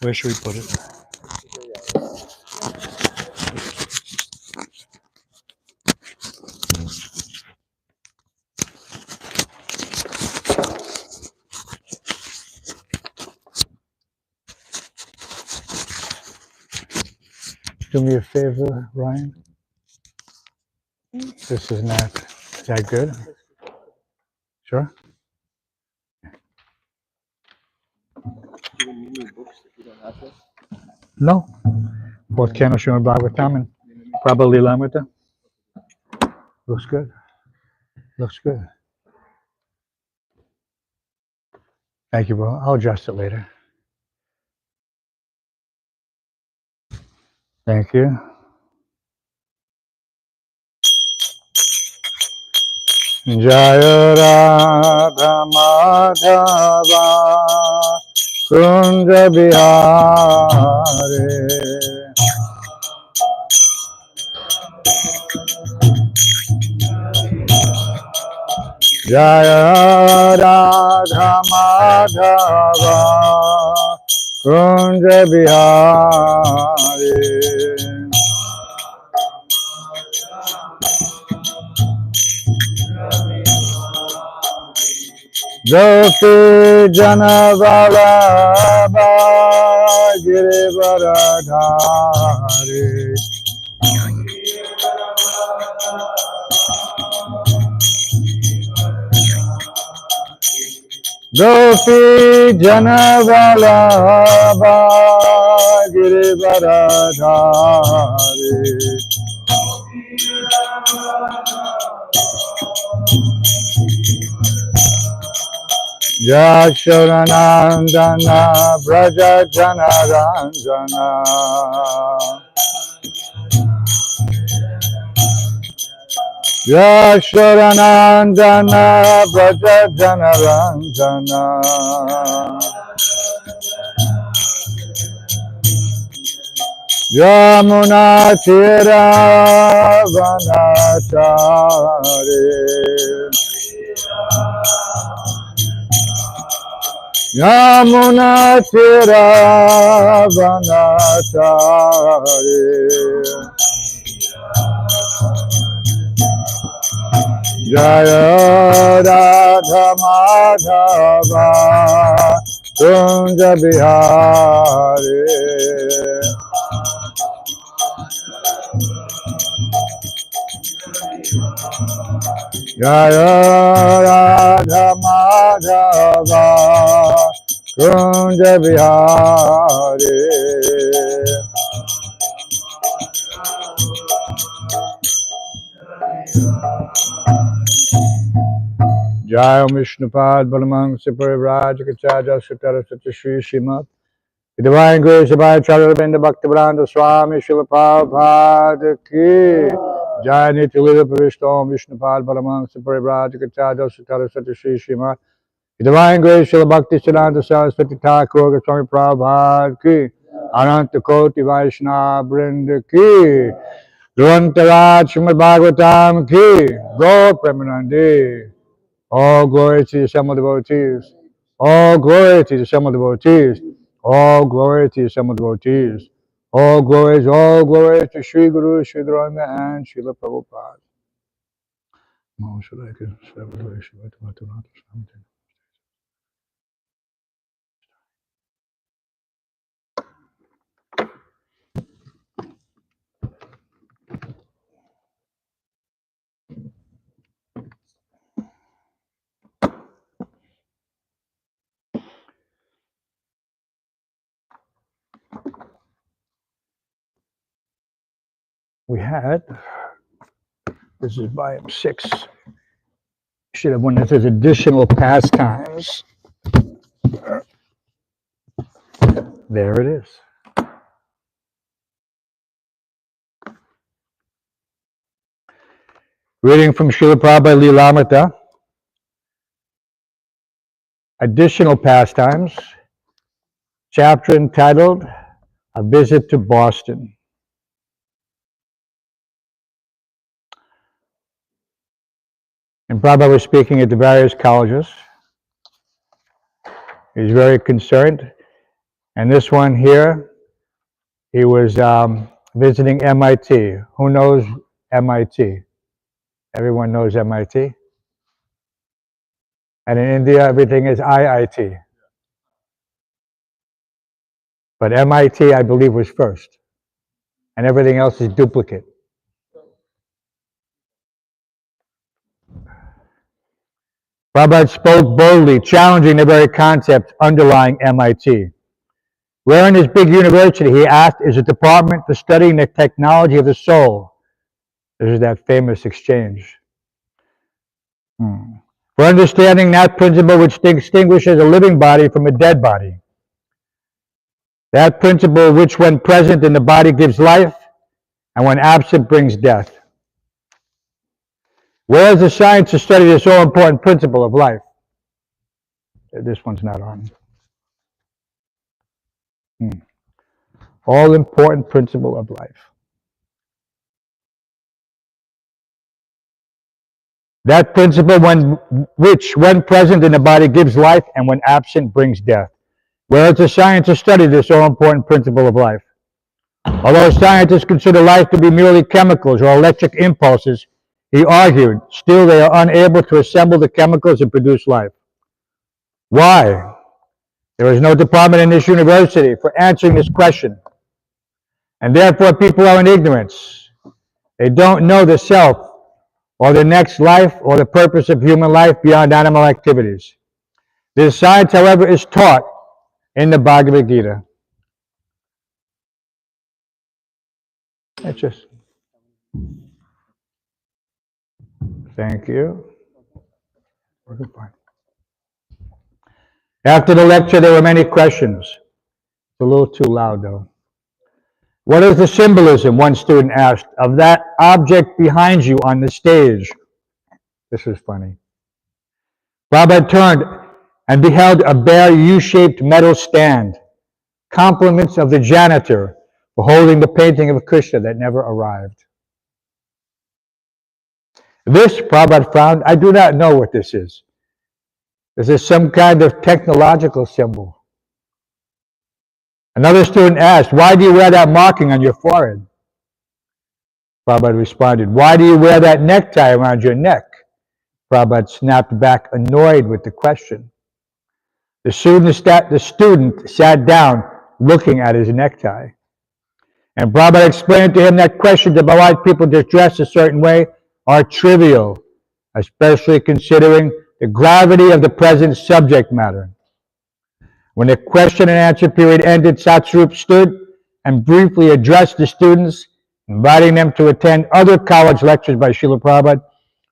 Where should we put it? Do me a favor, Ryan. This is not. Is that good? Sure. Do you need new books if you don't have this? No. Both Ken Śrimad Bhāgavatam and probably Lamrita. Looks good. Looks good. Thank you, bro. I'll adjust it later. Thank you. Jaya Radha Madhava Kunja Bihare Jaya Radha Madhava Kunja Bihare Gopi Janavalabha Girivaradhari Gopi Janavalabha Girivaradhari Yashodanandana Braja Janaranjana Yashodanandana Braja Janaranjana Yamuna Tira Vanachari Yamuna Tira Vanachari Jaya Radha Madhava Kunja Bihari Jaya Radha Madhava Kunja Bihari Jaya Vishnupad Balamang Siparivraj Kachaja Sutara Sati Shri Śrimad The Divine Grace of Acharya Binda Bhaktivedanta Swami Srila Prabhupada Ki Jaya Nityalila Pravishtam Vishnupad Balamang Siparivraj Kachaja Sutara Sati Shri Śrimad The Divine Grace Srila Bhakti Siddhanta Saraswati Thakur Goswami Prabhupada Ki Ananta Koti Vaishnava Vrinda Ki Dhruvantaraj Śrimad Bhāgavatam Ki Gaur Premanande All glory to the Shamma devotees. All glory to the Shamma devotees. All glory to the Shamma devotees. All glories to Sri Guru, Sri Dharma, and Srila Prabhupada. We had, this is volume 6. Should have one that says additional pastimes. There it is. Reading from Srila Prabhupada Lilamrita. Additional pastimes. Chapter entitled A Visit to Boston. And Prabhupada was speaking at the various colleges. He was very concerned And this one here, he was visiting MIT. Who knows MIT? Everyone knows MIT. And in India, everything is IIT. But MIT, I believe, was first. And everything else is duplicate. Prabhupada spoke boldly, challenging the very concept underlying MIT. Where in his big university, he asked, is a department for studying the technology of the soul. This is that famous exchange. For understanding that principle which distinguishes a living body from a dead body. That principle which when present in the body gives life, and when absent brings death. Where is the science to study this all-important principle of life? This one's not on. All-important principle of life. That principle which when present in the body gives life, and when absent brings death. Where is the science to study this all-important principle of life? Although scientists consider life to be merely chemicals or electric impulses, he argued, still they are unable to assemble the chemicals and produce life. Why? There is no department in this university for answering this question. And therefore people are in ignorance. They don't know the self, or the next life, or the purpose of human life beyond animal activities. This science, however, is taught in the Bhagavad Gita. That's just. Thank you. After the lecture, there were many questions. It's a little too loud, though. What is the symbolism, one student asked, of that object behind you on the stage? This is funny. Prabhupada turned and beheld a bare U-shaped metal stand, compliments of the janitor for holding the painting of Krishna that never arrived. This, Prabhupada found, I do not know what this is. This is some kind of technological symbol. Another student asked, why do you wear that marking on your forehead? Prabhupada responded, why do you wear that necktie around your neck? Prabhupada snapped back, annoyed with the question. The student sat down, looking at his necktie. And Prabhupada explained to him that questions about why people dress a certain way are trivial, especially considering the gravity of the present subject matter. When the question and answer period ended, Hansarupa stood and briefly addressed the students, inviting them to attend other college lectures by Srila Prabhupada,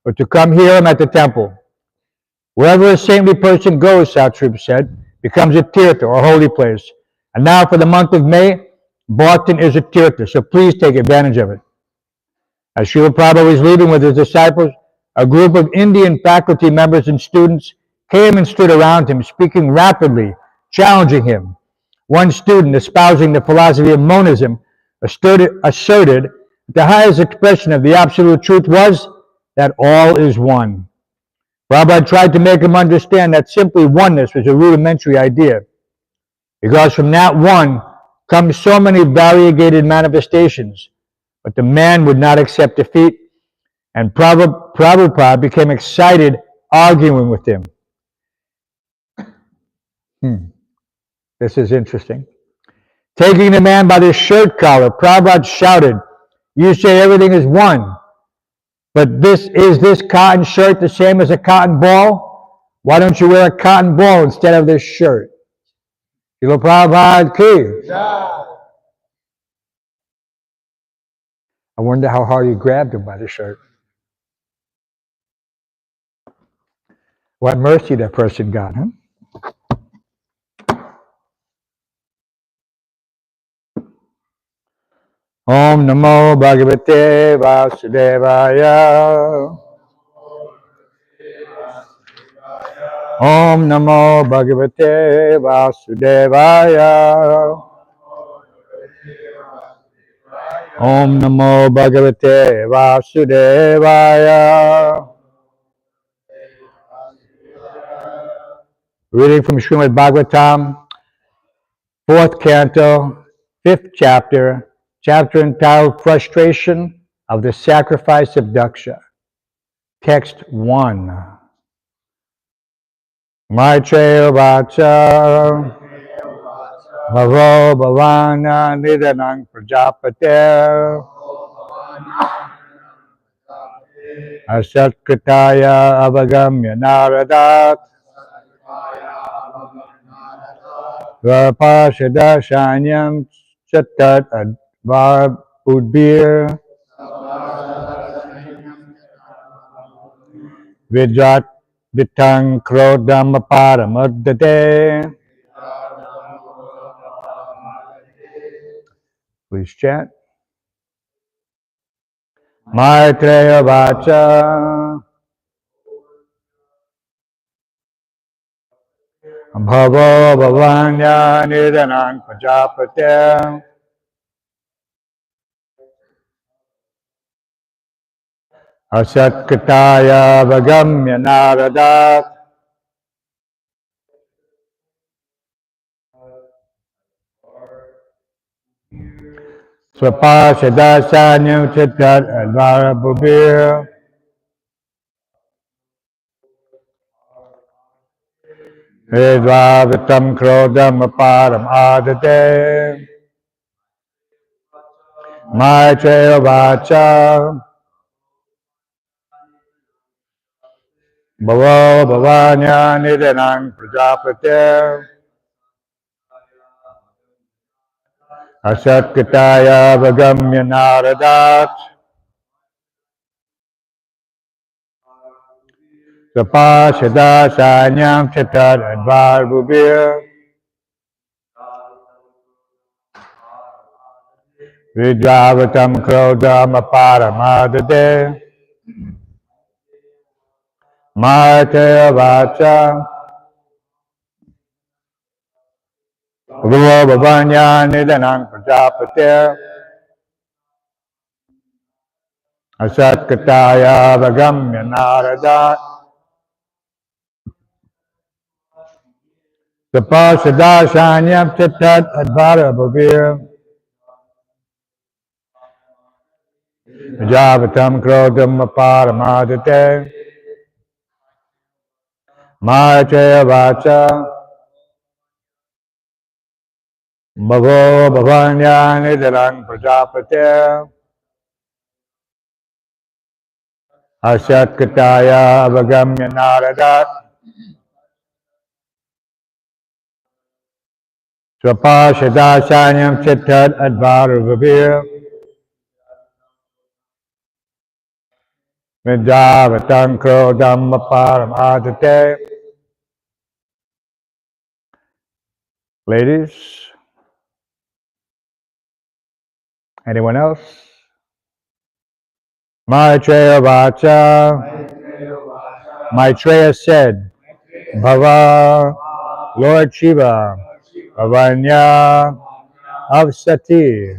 or to come hear him at the temple. Wherever a saintly person goes, Hansarupa said, becomes a tirtha, or holy place. And now for the month of May, Boston is a tirtha, so please take advantage of it. As Srila Prabhupada was leaving with his disciples, a group of Indian faculty members and students came and stood around him, speaking rapidly, challenging him. One student, espousing the philosophy of monism, asserted that the highest expression of the absolute truth was that all is one. Prabhupada tried to make him understand that simply oneness was a rudimentary idea, because from that one comes so many variegated manifestations, but the man would not accept defeat, and Prabhupada became excited arguing with him. This is interesting. Taking the man by the shirt collar, Prabhupada shouted, you say everything is one, but is this cotton shirt the same as a cotton ball? Why don't you wear a cotton ball instead of this shirt? Srila Prabhupada ki. I wonder how hard he grabbed him by the shirt. What mercy that person got, huh? Om Namo Bhagavate Vasudevaya. Om Namo Bhagavate Vasudevaya. Om Namo Bhagavate Vasudevaya. Reading from Śrimad Bhāgavatam, 4th canto, 5th chapter, chapter entitled Frustration of the Sacrifice of Daksha. Text 1. Maitreya Vacha Bhavo Bhavana Nidanang Prajapate Asatkritaya Avagamya Naradat Vapashada Shanyam Chatat Advar Udbir Vijat Vitang Krodam Paramadade. Please chant. Maitreya Vacha Bhavo Bhavanya Nidanang Prajapate Asatkritaya Vagamya Naradat Swapashadasanyam Chitat Advara Bhubir Vedvavitam Krodam Aparam Adate Maitreya Vacha Bhavo Bhavanya Nidanang Prajapate Asatkritaya Vagamya Naradat Swapashadasanyam Chitat Advara Bhubir Vidvavatam Krodam Aparam Adate Maitreya Vacha Bhavo Bhavanya Nidanang Prajapate Asatkritaya Vagamya Naradat Swapashadasanyam Chitat Advara Bhuvir Vidvavatam Krodam Aparam Adate Maitreya Vacha Bhavo Bhavanya Nidanang Prajapate Asatkritaya Vagamya Naradat Swapashadasanyam Chitat Advara Bhuvir Vidvavatam Krodam Aparam Adate. Ladies, anyone else? Maitreya Vacha. Maitreya said, Bhava, Lord Shiva, Bhavanya of Sati,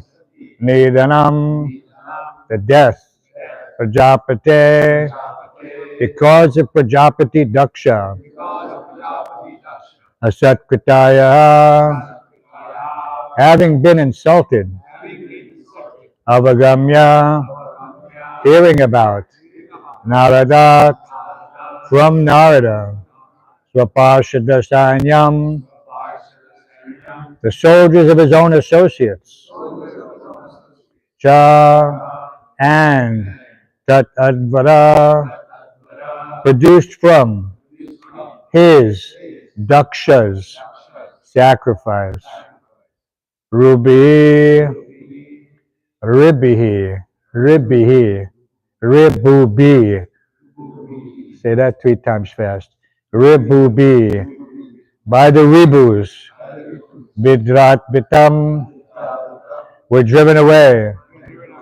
Nidanam, the death, Prajapate, because of Prajapati Daksha, Asatkritaya, having been insulted, Avagamya, hearing about, Naradat, from Narada, Swapashadasanyam, the soldiers of his own associates, Cha, and Tat Advara, produced from his Daksha's sacrifice, Rubi, Ribihi, Ribihi, Ribubi. Say that 3 times fast. Ribubi. By the Ribus. Vidrat Vitam. Were driven away.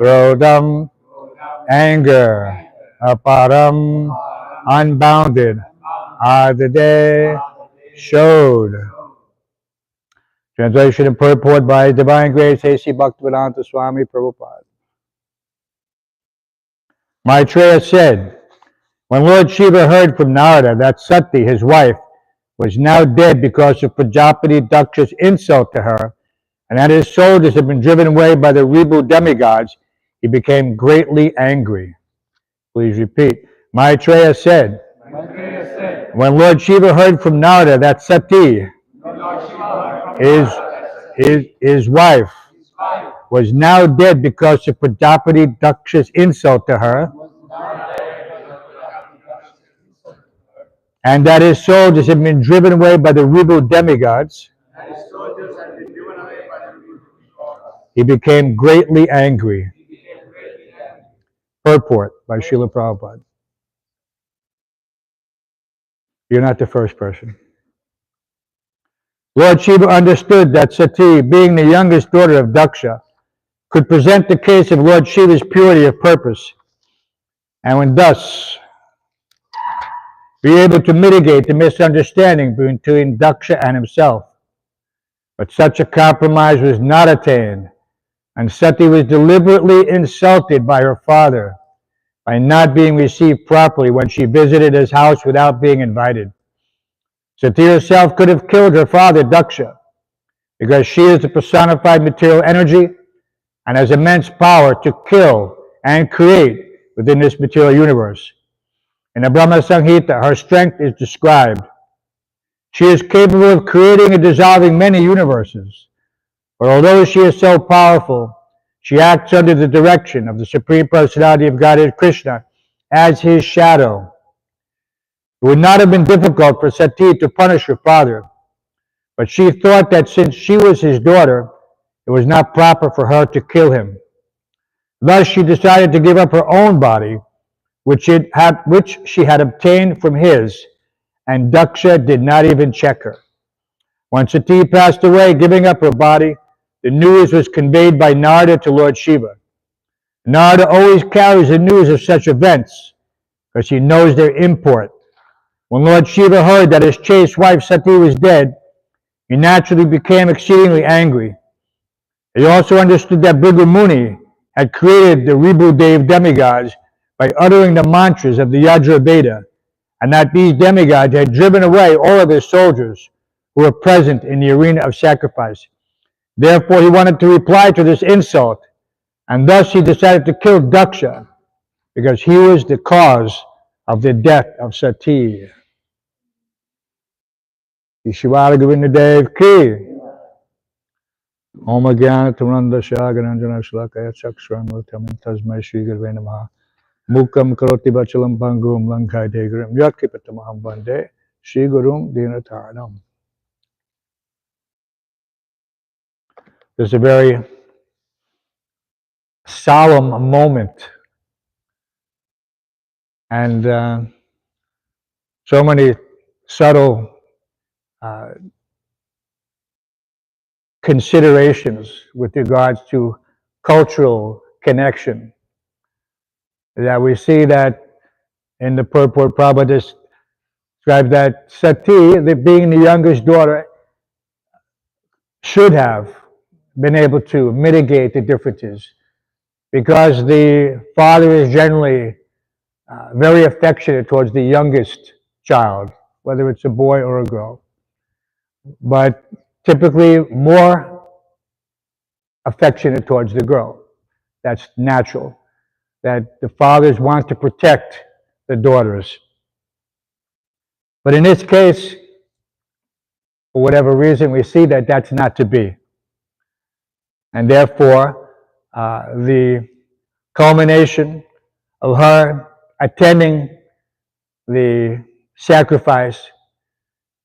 Krodam. Anger. Aparam. Unbounded. Adade. Showed. Translation and purport by His Divine Grace A.C. Bhaktivedanta Swami Prabhupada. Maitreya said, when Lord Shiva heard from Narada that Sati, his wife, was now dead because of Prajapati Daksha's insult to her, and that his soldiers had been driven away by the Ribu demigods, he became greatly angry. Please repeat. Maitreya said, when Lord Shiva heard from Narada that Sati, his wife, was now dead because of Prajapati Daksha's insult to her, and that his soldiers had been driven away by the Ribu demigods, he became greatly angry. Purport by Srila Prabhupada. You're not the first person. Lord Shiva understood that Sati, being the youngest daughter of Daksha, could present the case of Lord Shiva's purity of purpose, and would thus be able to mitigate the misunderstanding between Daksha and himself. But such a compromise was not attained, and Sati was deliberately insulted by her father by not being received properly when she visited his house without being invited. Sati herself could have killed her father, Daksha, because she is the personified material energy and has immense power to kill and create within this material universe. In the Brahma Samhita, her strength is described. She is capable of creating and dissolving many universes, but although she is so powerful, she acts under the direction of the Supreme Personality of Godhead Krishna as his shadow. It would not have been difficult for Sati to punish her father, but she thought that since she was his daughter, it was not proper for her to kill him. Thus she decided to give up her own body, which she had obtained from his, and Daksha did not even check her. When Sati passed away, giving up her body, the news was conveyed by Narada to Lord Shiva. Narada always carries the news of such events because he knows their import. When Lord Shiva heard that his chaste wife Sati was dead, he naturally became exceedingly angry. He also understood that Bhrigu Muni had created the Ribu Dev demigods by uttering the mantras of the Yajur Veda, and that these demigods had driven away all of his soldiers who were present in the arena of sacrifice. Therefore, he wanted to reply to this insult, and thus he decided to kill Daksha, because he was the cause of the death of Sati. Shivara Govinda Dev Ki. Om Jnana Tamanda Shagananjana Shlakaya Chakshramurtam Tasmai Shri Gurve Namaha Mukam Karoti Bachalam Pangum Lankai Degurim Yatkipatamaham Bande Shri Gurum Dinataranam. There's a very solemn moment, and so many subtle considerations with regards to cultural connection that we see that in the purport. Prabhupada describes that Sati, being the youngest daughter, should have been able to mitigate the differences, because the father is generally very affectionate towards the youngest child, whether it's a boy or a girl, but typically more affectionate towards the girl. That's natural, that the fathers want to protect the daughters. But in this case, for whatever reason, we see that that's not to be. And therefore, the culmination of her attending the sacrifice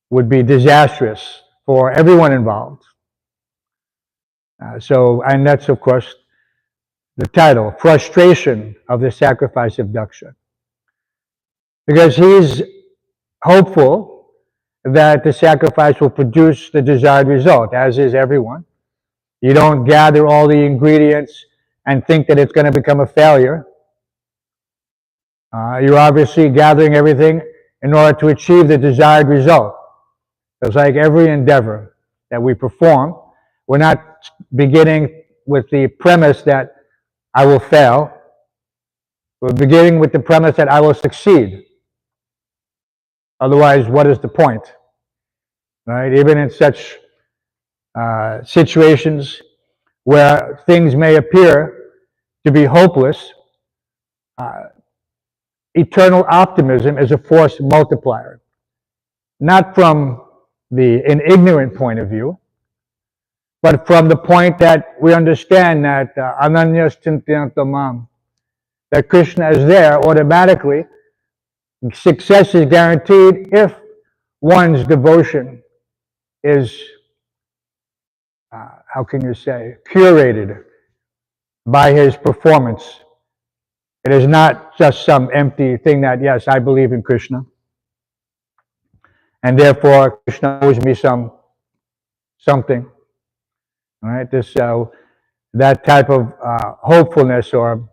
would be disastrous for everyone involved. And that's, of course, the title, Frustration of the Sacrifice of Daksha. Because he's hopeful that the sacrifice will produce the desired result, as is everyone. You don't gather all the ingredients and think that it's going to become a failure. You're obviously gathering everything in order to achieve the desired result. It's like every endeavor that we perform, we're not beginning with the premise that I will fail. We're beginning with the premise that I will succeed. Otherwise, what is the point? right? Even in such situations where things may appear to be hopeless, eternal optimism is a force multiplier. Not from an ignorant point of view, but from the point that we understand that Ananyas Chintantamam, that Krishna is there automatically. Success is guaranteed if one's devotion is, how can you say, curated by his performance. It is not just some empty thing that, yes, I believe in Krishna, and therefore Krishna owes me something. All right, that type of hopefulness or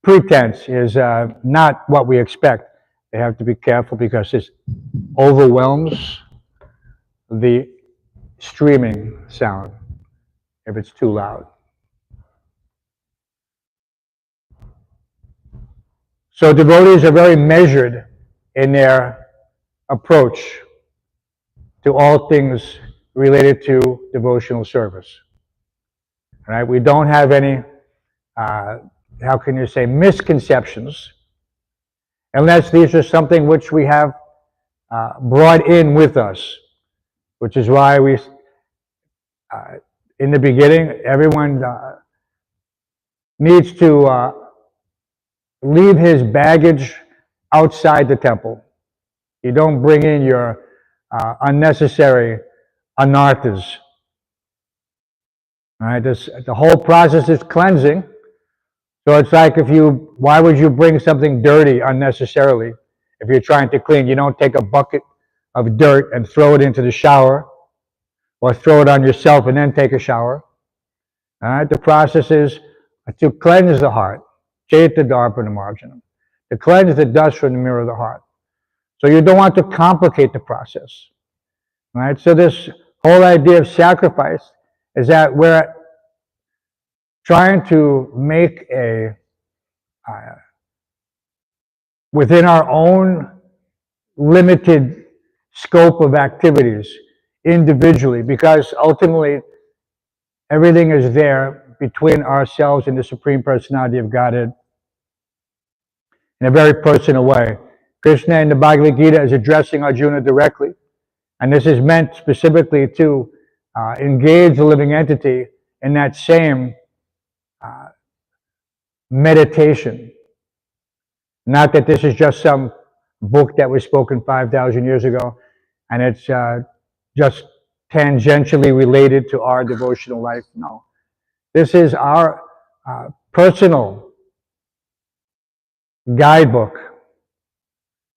pretense is not what we expect. They have to be careful because this overwhelms the streaming sound if it's too loud. So devotees are very measured in their approach to all things related to devotional service. All right, we don't have any, how can you say, misconceptions, unless these are something which we have brought in with us, which is why we, in the beginning, everyone needs to leave his baggage outside the temple. You don't bring in your unnecessary anarthas. All right, the whole process is cleansing. So it's like why would you bring something dirty unnecessarily? If you're trying to clean, you don't take a bucket of dirt and throw it into the shower, or throw it on yourself and then take a shower. All right, the process is to cleanse the heart, chaita darpana marjanam, to cleanse the dust from the mirror of the heart. So you don't want to complicate the process. All right, so this whole idea of sacrifice is that we're trying to make within our own limited scope of activities individually, because ultimately everything is there between ourselves and the Supreme Personality of Godhead in a very personal way. Krishna in the Bhagavad Gita is addressing Arjuna directly, and this is meant specifically to engage the living entity in that same meditation. Not that this is just some book that was spoken 5,000 years ago, and it's just tangentially related to our devotional life. No. This is our personal guidebook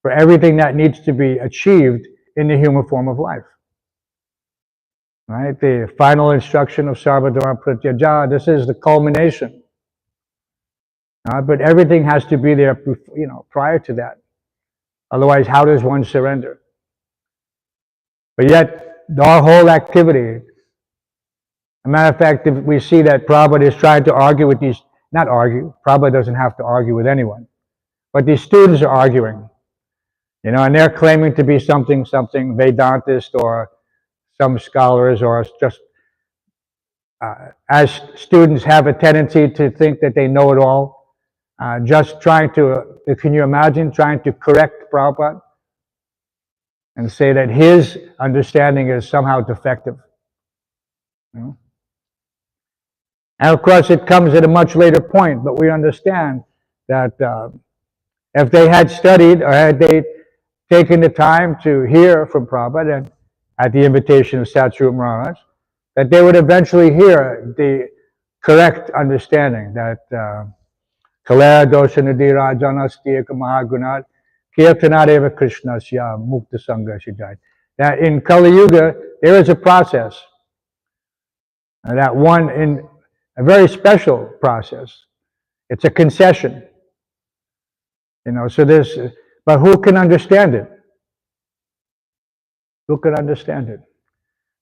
for everything that needs to be achieved in the human form of life. Right? The final instruction of Sarvadharma Pratyaja, this is the culmination. But everything has to be there, prior to that. Otherwise, how does one surrender? But yet, our whole activity, as a matter of fact, if we see that Prabhupada is trying to argue with these, not argue, Prabhupada doesn't have to argue with anyone, but these students are arguing, and they're claiming to be something Vedantist or some scholars, or just as students have a tendency to think that they know it all, just trying to, can you imagine trying to correct Prabhupada and say that his understanding is somehow defective? And of course it comes at a much later point, but we understand that if they had studied, or had they taken the time to hear from Prabhupada, and at the invitation of Satsvarupa Maharaj, that they would eventually hear the correct understanding that Kalaya dosha nadira janastiyaka mahagunat kirtanadeva krishnasya mukta sangha shijai. That in Kali Yuga there is a process, and that one in a very special process. It's a concession, so this, but who can understand it? Who can understand it?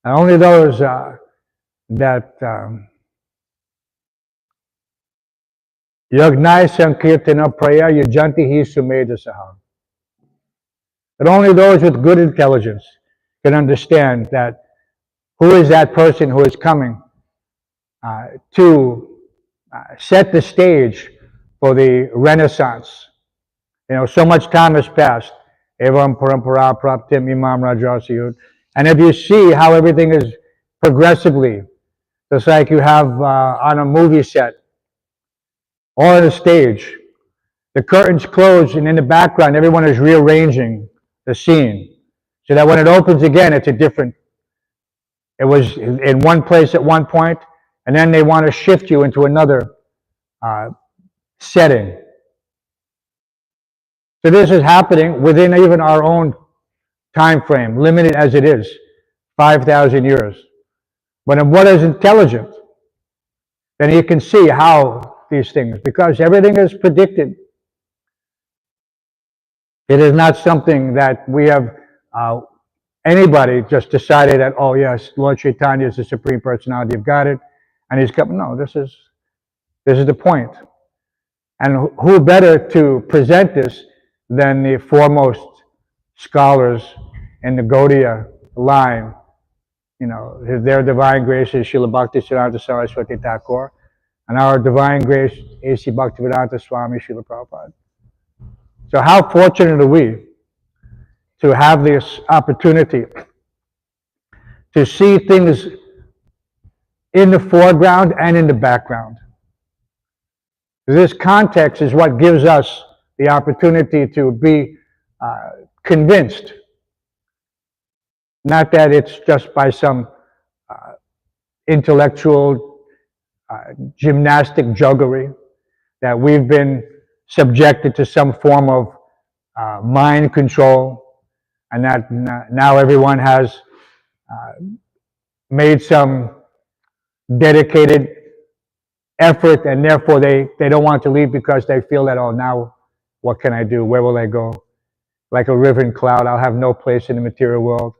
And only those that Yagnai Sankirtana Praya Yajanti Hi Sumeda Saha. But only those with good intelligence can understand that who is that person who is coming to set the stage for the Renaissance. So much time has passed. Evam parampara praptim imam rajasiyut. And if you see how everything is progressively, just like you have on a movie set, or on a stage, the curtains close and in the background everyone is rearranging the scene. So that when it opens again, it's a different, it was in one place at one point, and then they want to shift you into another setting. So this is happening within even our own time frame, limited as it is, 5,000 years. But if what is intelligent, then you can see how these things, because everything is predicted. It is not something that we have anybody just decided that, oh yes, Lord Chaitanya is the Supreme Personality of Godhead, and he's coming. No, this is the point. And who better to present this than the foremost scholars in the Gaudiya line, their divine grace is Srila Bhaktisiddhanta Saraswati Thakur, and our divine grace is A.C. Bhaktivedanta Swami Srila Prabhupada. So how fortunate are we to have this opportunity to see things in the foreground and in the background. This context is what gives us the opportunity to be convinced, not that it's just by some intellectual gymnastic juggery that we've been subjected to some form of mind control, and that now everyone has made some dedicated effort, and therefore they don't want to leave because they feel that, oh, now what can I do? Where will I go? Like a river in cloud, I'll have no place in the material world.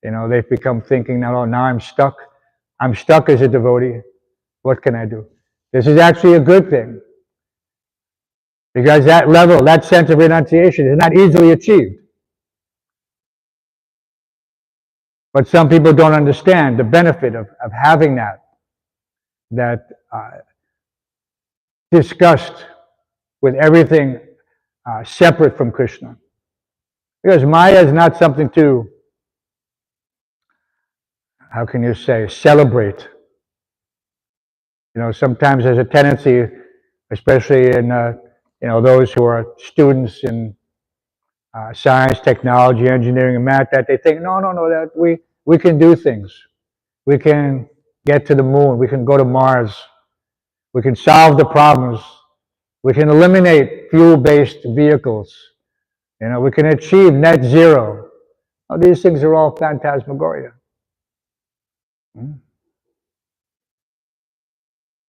They've become thinking that, oh, now I'm stuck. I'm stuck as a devotee. What can I do? This is actually a good thing, because that level, that sense of renunciation is not easily achieved. But some people don't understand the benefit of having that disgust with everything separate from Krishna. Because Maya is not something to, how can you say, celebrate. Sometimes there's a tendency, especially in those who are students in science, technology, engineering, and math, that they think, no, that we can do things. We can get to the moon. We can go to Mars. We can solve the problems. We can eliminate fuel-based vehicles. We can achieve net zero. These things are all phantasmagoria.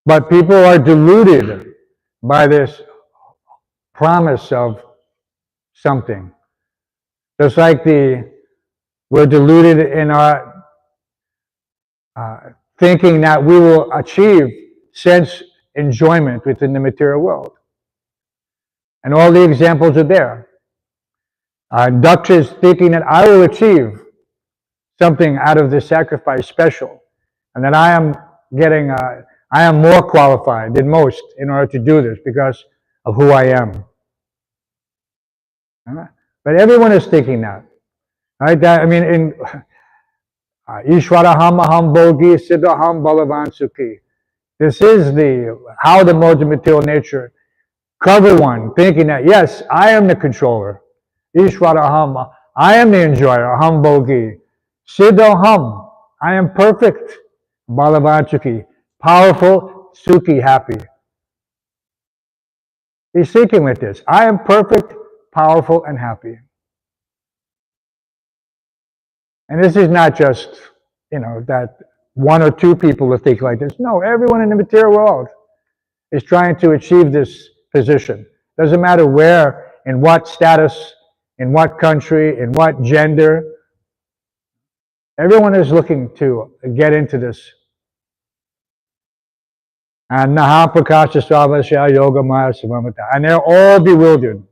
But people are deluded by this promise of something. Just like we're deluded in our thinking that we will achieve sense enjoyment within the material world. And all the examples are there. Daksha is thinking that I will achieve something out of this sacrifice special, and that I am more qualified than most in order to do this because of who I am. But everyone is thinking that. Right? In Ishwaraham aham bhogi siddhaham balavan sukhi. This is how the modes of material nature cover one, thinking that, yes, I am the controller. Ishwaraham, I am the enjoyer. Aham bhogi. Siddhaham, I am perfect. Balavan sukhi, powerful, sukhi, happy. He's thinking with this. I am perfect, powerful, and happy. And this is not just, that one or two people will think like this. No, everyone in the material world is trying to achieve this position. Doesn't matter where, in what status, in what country, in what gender. Everyone is looking to get into this. And Naha Prakasha Svavasya Yoga Maya Savamata. And they're all bewildered.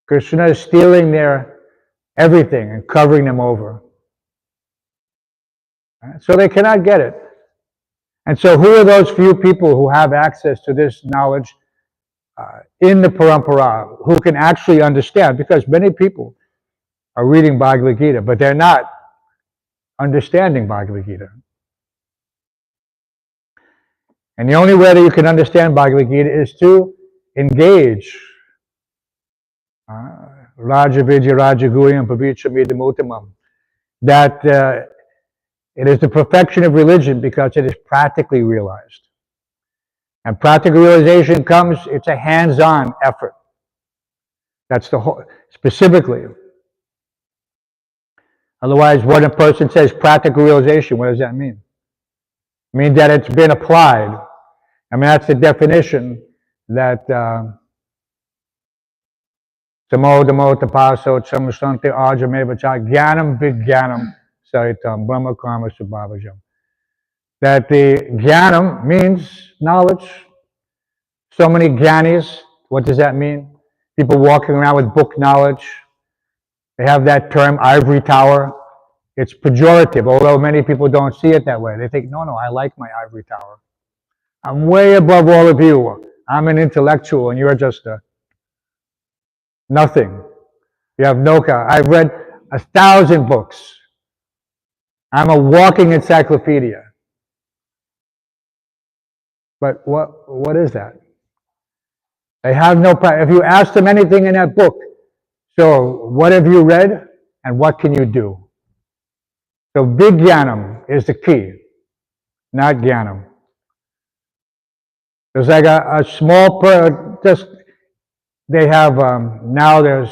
Krishna is stealing their everything and covering them over. So they cannot get it. And so who are those few people who have access to this knowledge in the parampara, who can actually understand? Because many people are reading Bhagavad Gita, but they're not understanding Bhagavad Gita. And the only way that you can understand Bhagavad Gita is to engage Raja Vidya Raja Guyam Pavitramidamuttamam. That it is the perfection of religion because it is practically realized. And practical realization comes, it's a hands-on effort. That's the whole, specifically. Otherwise, when a person says practical realization, what does that mean? It means that it's been applied. I mean, that's the definition that Samo Damo Tapaso Chamusante Ajamevacha Gyanam Vigyanam Saritam Brahma Karma Subhavajam. That the Gyanam means knowledge. So many Gyanis, what does that mean? People walking around with book knowledge. They have that term, ivory tower. It's pejorative, although many people don't see it that way. They think, no, I like my ivory tower. I'm way above all of you. I'm an intellectual and you're just a nothing. You have no car. I've read 1,000 books. I'm a walking encyclopedia. But what is that? They have no practice. If you ask them anything in that book, so what have you read and what can you do? So Vijnanam is the key, not Jnanam. There's like a small, they have, now there's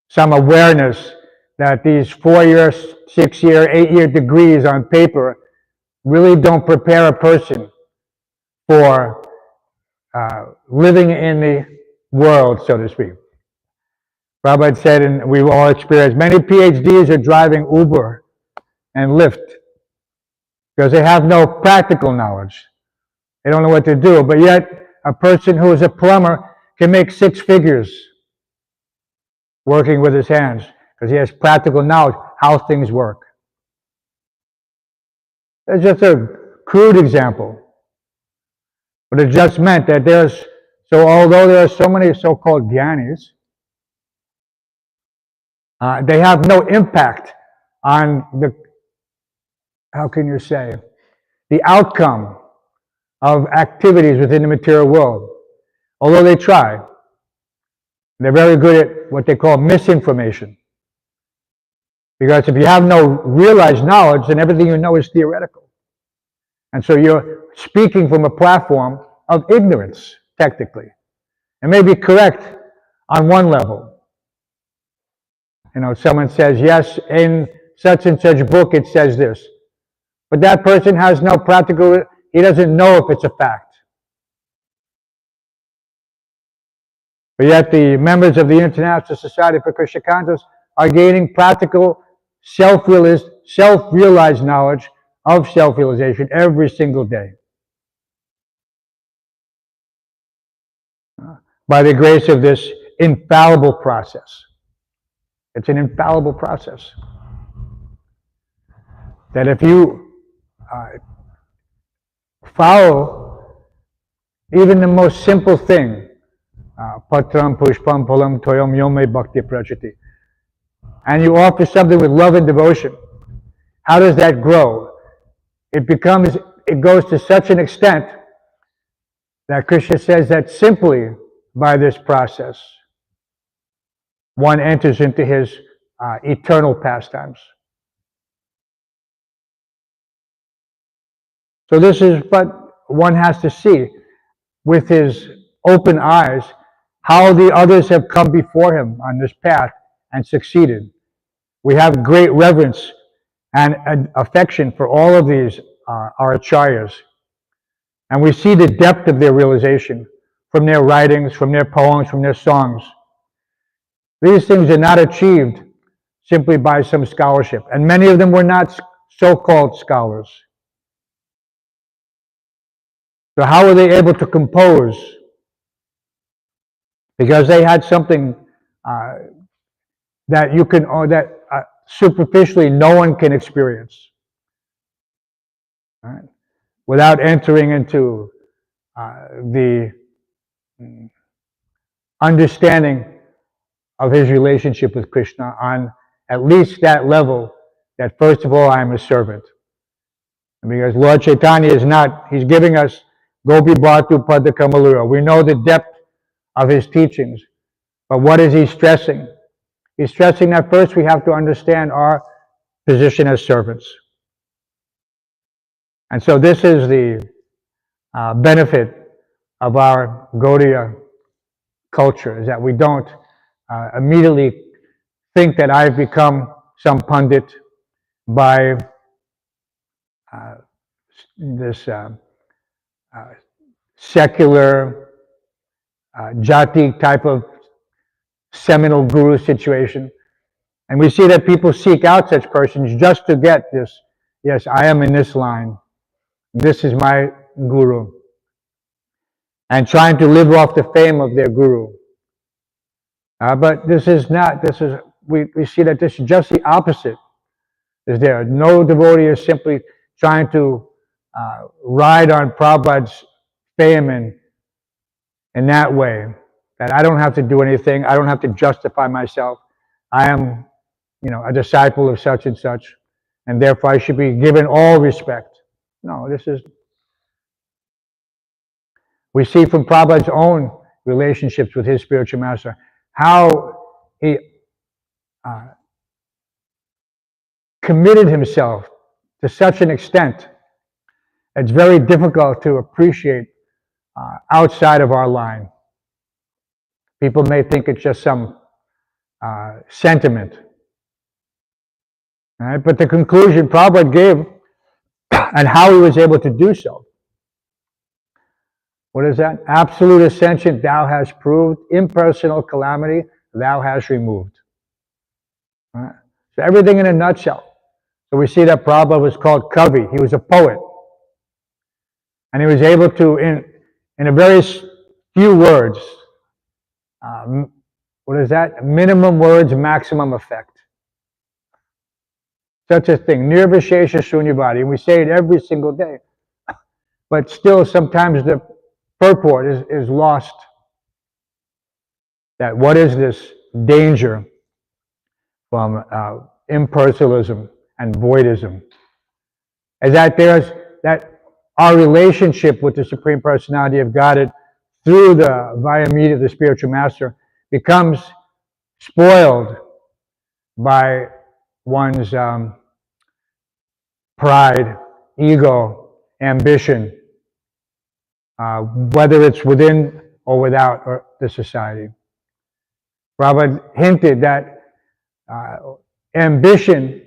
some awareness that these 4-year, 6-year, 8-year degrees on paper really don't prepare a person for living in the world, so to speak. Prabhupada said, and we've all experienced, many PhDs are driving Uber and Lyft because they have no practical knowledge. They don't know what to do, but yet a person who is a plumber can make 6 figures working with his hands because he has practical knowledge how things work. It's just a crude example, but it just meant that so although there are so many so-called Gyanis, they have no impact on how can you say, the outcome of activities within the material world. Although they try, they're very good at what they call misinformation. Because if you have no realized knowledge, then everything you know is theoretical. And so you're speaking from a platform of ignorance, technically. It may be correct on one level. Someone says, yes, in such and such book it says this. But that person has no practical, he doesn't know if it's a fact. But yet the members of the International Society for Krishna Consciousness are gaining practical, self-realized knowledge of self-realization every single day. By the grace of this infallible process. It's an infallible process. That if you follow even the most simple thing, patram pushpam palam toyam yome bhakti prachati, and you offer something with love and devotion, how does that grow? It goes to such an extent that Krishna says that simply by this process, one enters into his eternal pastimes. So this is what one has to see with his open eyes, how the others have come before him on this path and succeeded. We have great reverence and affection for all of these our acharyas. And we see the depth of their realization from their writings, from their poems, from their songs. These things are not achieved simply by some scholarship. And many of them were not so-called scholars. So how were they able to compose? Because they had something that you can, or that superficially no one can experience, right? Without entering into the understanding of his relationship with Krishna on at least that level, that first of all, I am a servant. And because Lord Chaitanya is not, he's giving us Gopi Bhartu Pada Kamalura. We know the depth of his teachings. But what is he stressing? He's stressing that first we have to understand our position as servants. And so this is the benefit of our Gaudiya culture, is that we don't immediately think that I've become some pundit by this secular jati type of seminal guru situation. And we see that people seek out such persons just to get this, yes, I am in this line. This is my guru. And trying to live off the fame of their guru. But this is not, we see that this is just the opposite is there. No devotee is simply trying to ride on Prabhupada's fame in that way, that I don't have to do anything, I don't have to justify myself. I am, a disciple of such and such, and therefore I should be given all respect. No, we see from Prabhupada's own relationships with his spiritual master, how he committed himself to such an extent, it's very difficult to appreciate outside of our line. People may think it's just some sentiment. All right? But the conclusion Prabhupada gave and how he was able to do so. What is that? Absolute ascension thou hast proved, impersonal calamity thou hast removed. All right? So everything in a nutshell. So we see that Prabhupada was called Kavi. He was a poet. And he was able to, in a very few words, what is that? Minimum words, maximum effect. Such a thing. Nirvishesha Shunyavadi. And we say it every single day. But still, sometimes the purport is lost. That what is this danger from impersonalism and voidism? Is that that our relationship with the Supreme Personality of Godhead through the via media of the spiritual master becomes spoiled by one's pride, ego, ambition, whether it's within or without the society. Prabhupada hinted that ambition,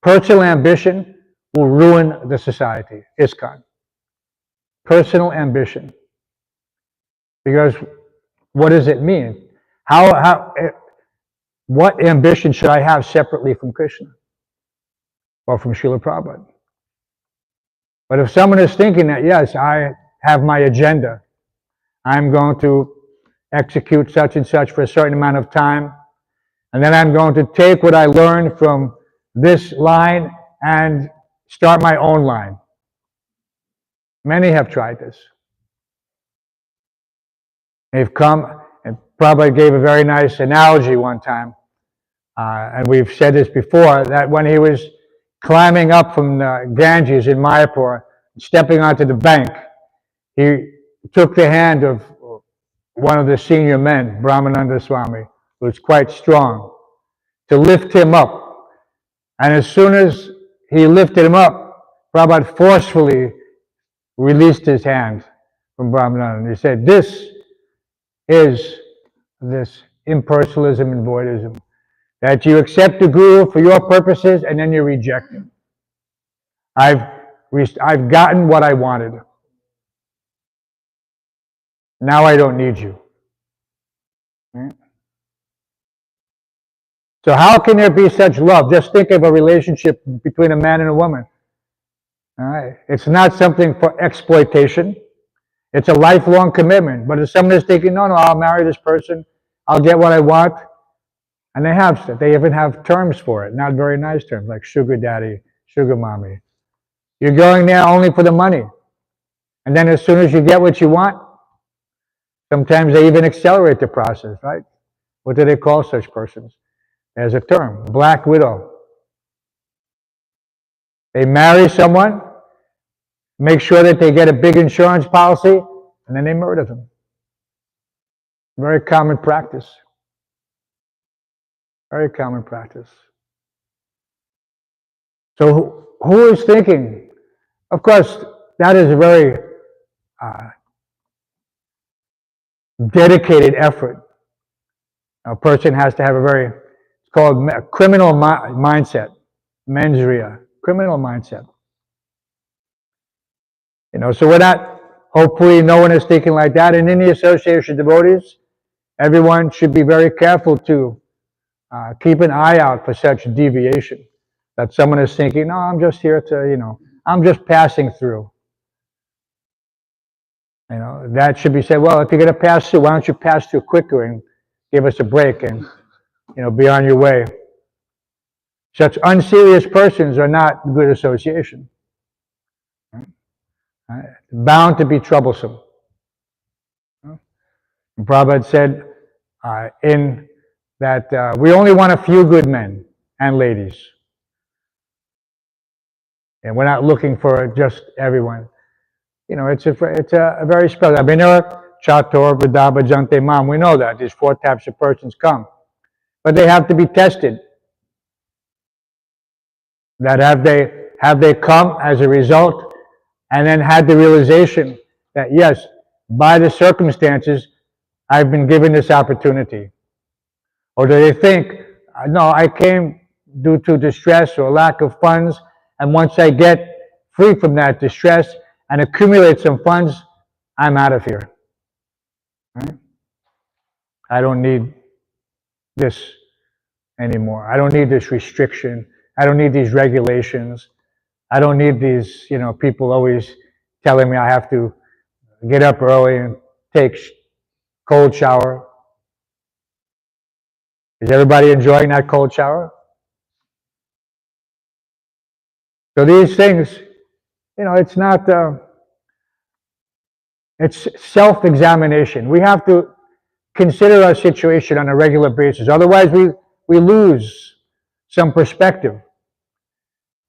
personal ambition, will ruin the society, ISKCON. Personal ambition. Because what does it mean? What ambition should I have separately from Krishna? Or from Srila Prabhupada? But if someone is thinking that, yes, I have my agenda, I'm going to execute such and such for a certain amount of time, and then I'm going to take what I learned from this line and start my own line. Many have tried this. They've come, and Prabhupada gave a very nice analogy one time, and we've said this before, that when he was climbing up from the Ganges in Mayapur, stepping onto the bank, he took the hand of one of the senior men, Brahmananda Swami, who was quite strong, to lift him up. And as soon as he lifted him up, Prabhupada forcefully released his hand from Brahmananda. And he said, this is this impersonalism and voidism, that you accept the Guru for your purposes and then you reject him. I've gotten what I wanted. Now I don't need you. Right? So how can there be such love? Just think of a relationship between a man and a woman. All right? It's not something for exploitation. It's a lifelong commitment. But if someone is thinking, no, I'll marry this person, I'll get what I want, And they even have terms for it, not very nice terms, like sugar daddy, sugar mommy. You're going there only for the money. And then as soon as you get what you want, sometimes they even accelerate the process, right? What do they call such persons? There's a term, black widow. They marry someone, make sure that they get a big insurance policy, and then they murder them. Very common practice. Very common practice. So who is thinking? Of course, that is a very dedicated effort. A person has to have a very, it's called a criminal mindset, mensria, criminal mindset. So we're not, hopefully no one is thinking like that. And in the Association of Devotees, everyone should be very careful to keep an eye out for such deviation. That someone is thinking, no, I'm just here to, I'm just passing through. That should be said, well, if you're going to pass through, why don't you pass through quicker and give us a break and, be on your way. Such unserious persons are not good association. Bound to be troublesome. Prabhupada said that we only want a few good men and ladies. And we're not looking for just everyone. It's a very special. Abhinara, Chatur, Vidabha, Jante, Mam. We know that. These 4 types of persons come. But they have to be tested. That have they come as a result and then had the realization that yes, by the circumstances, I've been given this opportunity. Or do they think, no, I came due to distress or lack of funds, and once I get free from that distress and accumulate some funds, I'm out of here. Right? I don't need this anymore. I don't need this restriction. I don't need these regulations. I don't need these, people always telling me I have to get up early and take cold shower. Is everybody enjoying that cold shower? So these things, it's not, it's self-examination. We have to consider our situation on a regular basis. Otherwise, we lose some perspective.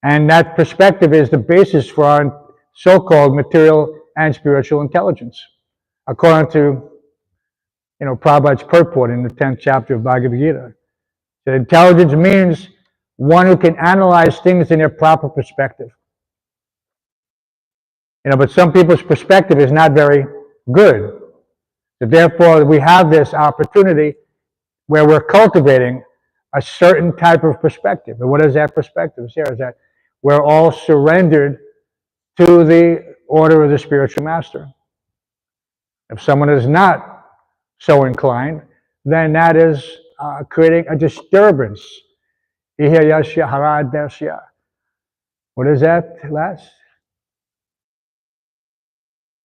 And that perspective is the basis for our so-called material and spiritual intelligence. According to, Prabhupada's purport in the 10th chapter of Bhagavad Gita. That intelligence means one who can analyze things in their proper perspective. But some people's perspective is not very good. So therefore, we have this opportunity where we're cultivating a certain type of perspective. And what is that perspective? Is that we're all surrendered to the order of the spiritual master. If someone is not so inclined, then that is creating a disturbance. What is that last?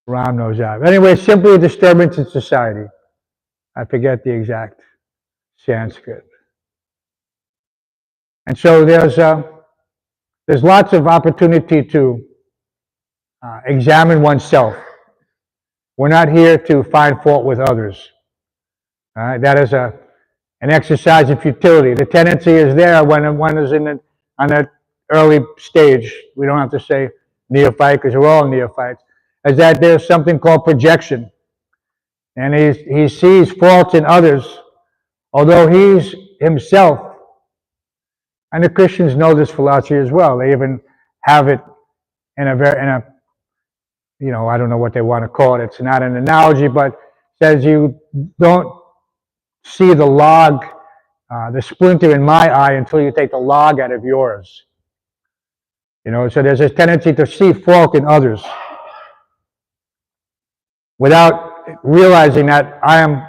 Ram knows that. Anyway, it's simply a disturbance in society. I forget the exact Sanskrit. And so there's lots of opportunity to examine oneself. We're not here to find fault with others. That is an exercise of futility. The tendency is there when one is on that early stage. We don't have to say neophyte because we're all neophytes. Is that there's something called projection. And he sees faults in others, although he's himself. And the Christians know this philosophy as well. They even have it in a I don't know what they want to call it. It's not an analogy, but says you don't see the log, the splinter in my eye until you take the log out of yours. So there's a tendency to see fault in others without realizing that I am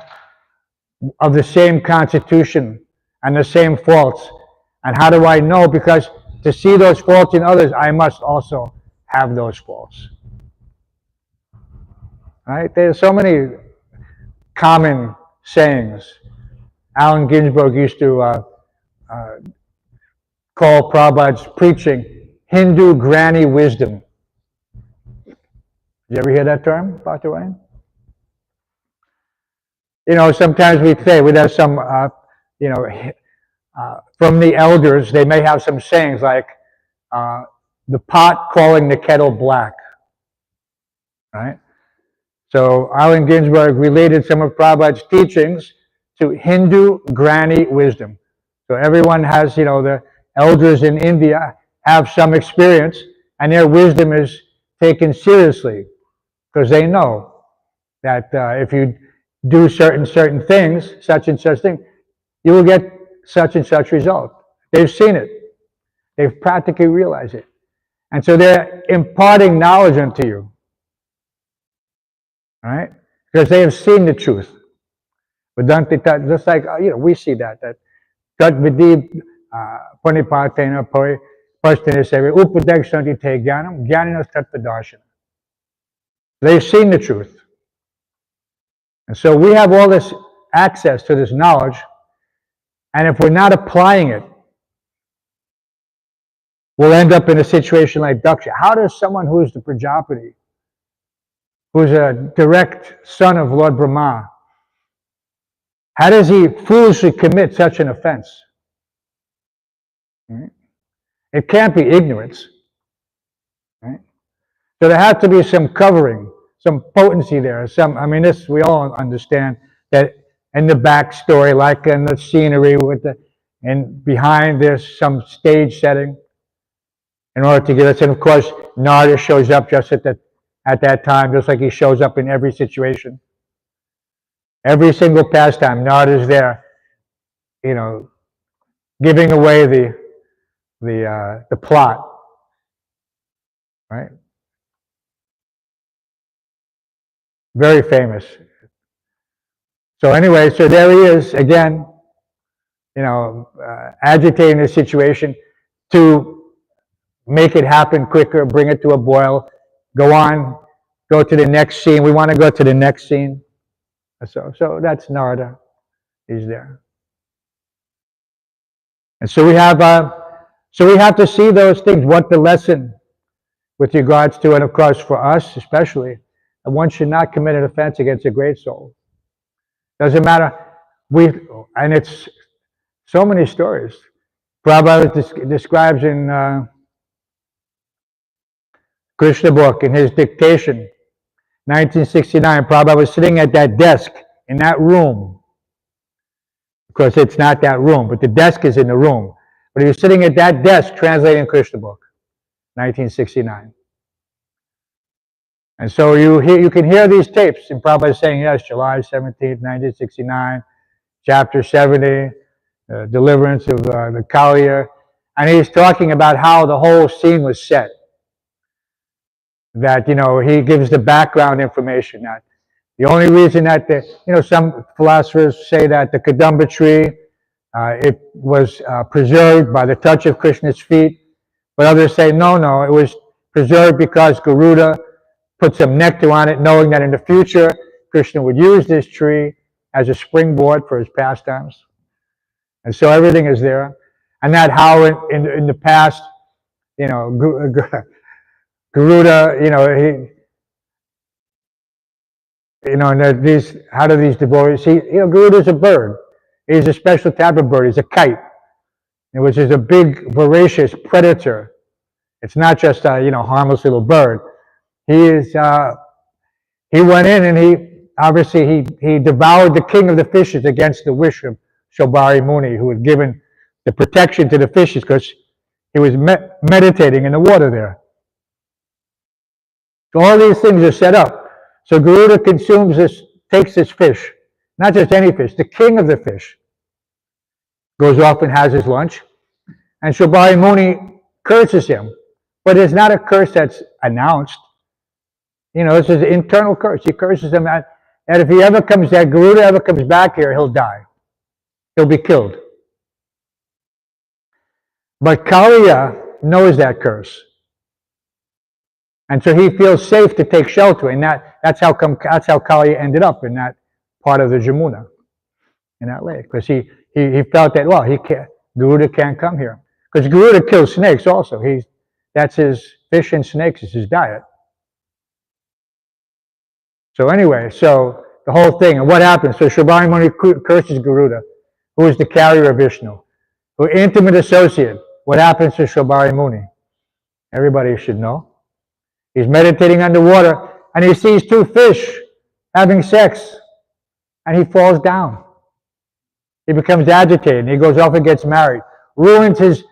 of the same constitution and the same faults. And how do I know? Because to see those faults in others, I must also have those faults. Right? There's so many common sayings. Allen Ginsberg used to call Prabhupada's preaching Hindu granny wisdom. Did you ever hear that term, Dr. Ryan? You know, sometimes we say, we have some, you know, from the elders, they may have some sayings like, the pot calling the kettle black, right? So Allen Ginsberg related some of Prabhupada's teachings to Hindu granny wisdom. So everyone has, you know, the elders in India have some experience, and their wisdom is taken seriously because they know that if you do certain things, such and such thing, you will get such and such result. They've seen it. They've practically realized it. And so they're imparting knowledge unto you. All right? Because they have seen the truth. Just like, you know, we see that Tat Vidhi Panipatena Poi Pastinasevi Upadekshanti Te Gyanam Gyaninas Tatvadarshana. They've seen the truth. And so we have all this access to this knowledge, and if we're not applying it, we'll end up in a situation like Daksha. How does someone who is the Prajapati, who's a direct son of Lord Brahma, how does he foolishly commit such an offense? Right? It can't be ignorance. Right? So there has to be some covering, some potency there. I mean, this we all understand that in the backstory, like in the scenery, and behind there's some stage setting in order to get us. And of course, Narada shows up just at that time, just like he shows up in every situation. Every single pastime, Narada's there, you know, giving away the plot, right? Very famous. So anyway, so there he is again, you know, agitating the situation to make it happen quicker, bring it to a boil, go on, go to the next scene. We want to go to the next scene. So that's Narada. He's there. And so we have to see those things, what the lesson with regards to, and of course for us especially, one should not commit an offense against a great soul. Doesn't matter. And it's so many stories. Prabhupada describes in Krishna book, in his dictation, 1969, Prabhupada was sitting at that desk in that room. Of course, it's not that room, but the desk is in the room. But he was sitting at that desk translating Krishna book, 1969. And so you can hear these tapes, and Prabhupada is saying, yes, July 17th, 1969, chapter 70, deliverance of the Kaliya. And he's talking about how the whole scene was set. That, you know, he gives the background information. That the only reason that, some philosophers say that the Kadamba tree, it was preserved by the touch of Krishna's feet. But others say, no, it was preserved because Garuda put some nectar on it, knowing that in the future, Krishna would use this tree as a springboard for his pastimes. And so everything is there. And that how in the past, Garuda, how do these devotees see? Garuda's a bird. He's a special type of bird. He's a kite, which is a big, voracious predator. It's not just a, harmless little bird. He went in and he devoured the king of the fishes against the wish of Shobhari Muni, who had given the protection to the fishes because he was meditating in the water there. So all these things are set up. So Garuda takes this fish, not just any fish, the king of the fish, goes off and has his lunch, and Shobhari Muni curses him. But it's not a curse that's announced. It's an internal curse. He curses him, and if Garuda ever comes back here, he'll die. He'll be killed. But Kaliya knows that curse. And so he feels safe to take shelter, and that's how Kaliya ended up in that part of the Jamuna. in that lake, because he felt that, well, he can't, Garuda can't come here, because Garuda kills snakes also. That's his, fish and snakes is his diet. So anyway, so the whole thing, and what happens? So Shambhari Muni curses Garuda, who is the carrier of Vishnu, who intimate associate. What happens to Shambhari Muni? Everybody should know. He's meditating underwater, and he sees two fish having sex, and he falls down. He becomes agitated, and he goes off and gets married. Ruins his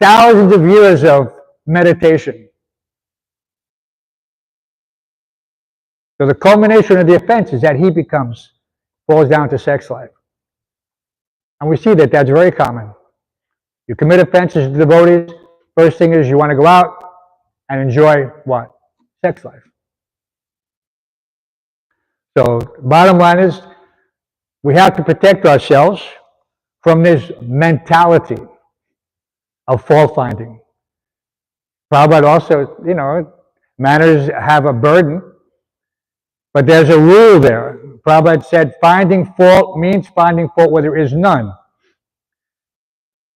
thousands of years of meditation. So the culmination of the offense is that he falls down to sex life. And we see that that's very common. You commit offenses to devotees, first thing is you want to go out and enjoy what? Sex life. So bottom line is, we have to protect ourselves from this mentality of fault finding. Prabhupada also, manners have a burden, but there's a rule there. Prabhupada said finding fault means finding fault where there is none.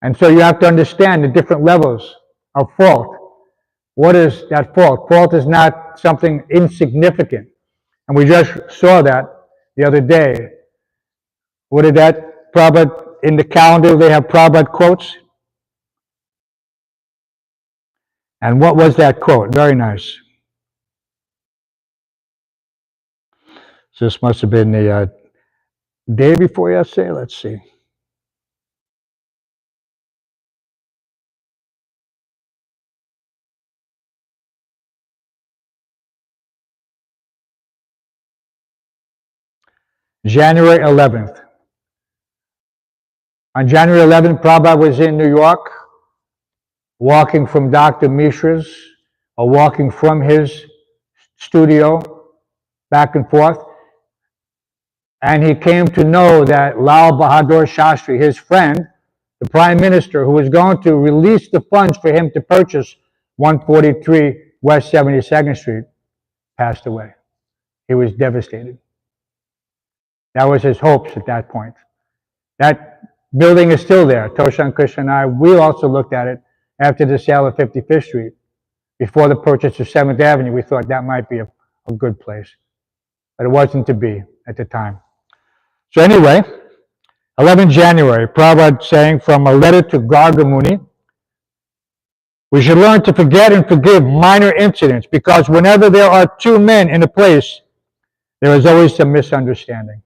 And so you have to understand the different levels of fault. What is that fault? Fault is not something insignificant. And we just saw that the other day. What did that Prabhupada, in the calendar they have Prabhupada quotes? And what was that quote? Very nice. So this must have been the day before yesterday. Let's see. January 11th. On January 11th, Prabhupada was in New York, walking from Dr. Mishra's, or walking from his studio back and forth. And he came to know that Lal Bahadur Shastri, his friend, the Prime Minister, who was going to release the funds for him to purchase 143 West 72nd Street, passed away. He was devastated. That was his hopes at that point. That building is still there. Toshan Krishna and I, we also looked at it after the sale of 55th Street. Before the purchase of 7th Avenue, we thought that might be a good place. But it wasn't to be at the time. So anyway, 11 January, Prabhupada saying from a letter to Garga Muni, we should learn to forget and forgive minor incidents, because whenever there are two men in a place, there is always some misunderstanding.